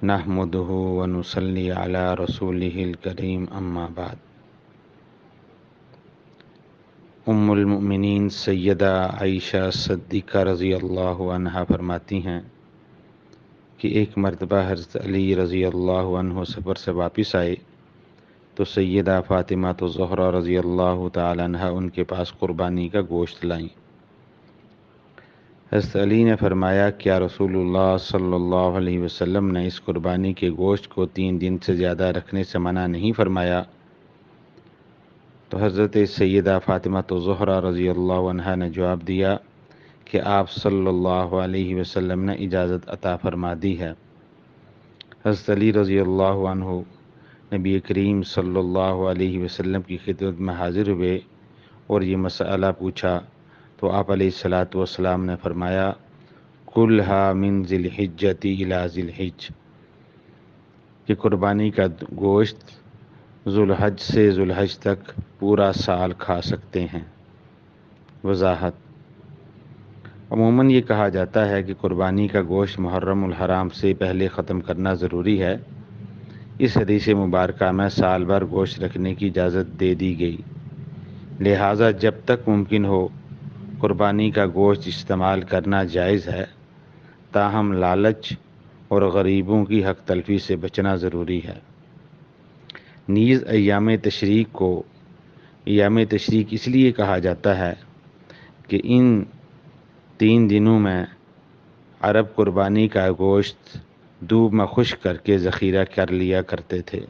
نحمدہ ونصلی علی رسولہ الکریم اما بعد۔ ام المؤمنین سیدہ عائشہ صدیقہ رضی اللہ عنہا فرماتی ہیں کہ ایک مرتبہ حضرت علی رضی اللہ عنہ سفر سے واپس آئے تو سیدہ فاطمہ الزہرا رضی اللہ تعالی عنہا ان کے پاس قربانی کا گوشت لائیں۔ حضرت علی نے فرمایا، کیا رسول اللہ صلی اللہ علیہ وسلم نے اس قربانی کے گوشت کو 3 دن سے زیادہ رکھنے سے منع نہیں فرمایا؟ تو حضرت سیدہ فاطمہ الزہرا رضی اللہ عنہا نے جواب دیا کہ آپ صلی اللہ علیہ وسلم نے اجازت عطا فرما دی ہے۔ حضرت علی رضی اللہ عنہ نبی کریم صلی اللہ علیہ وسلم کی خدمت میں حاضر ہوئے اور یہ مسئلہ پوچھا تو آپ علیہ الصلاۃ والسلام نے فرمایا، کلھا من ذی الحجۃ الی ذی الحج، کہ قربانی کا گوشت ذوالحج سے ذوالحج تک پورا سال کھا سکتے ہیں۔ وضاحت: عموماً یہ کہا جاتا ہے کہ قربانی کا گوشت محرم الحرام سے پہلے ختم کرنا ضروری ہے۔ اس حدیث مبارکہ میں سال بھر گوشت رکھنے کی اجازت دے دی گئی، لہٰذا جب تک ممکن ہو قربانی کا گوشت استعمال کرنا جائز ہے، تاہم لالچ اور غریبوں کی حق تلفی سے بچنا ضروری ہے۔ نیز ایام تشریق کو ایام تشریق اس لیے کہا جاتا ہے کہ ان 3 دنوں میں عرب قربانی کا گوشت دھوپ میں خشک کر کے ذخیرہ کر لیا کرتے تھے۔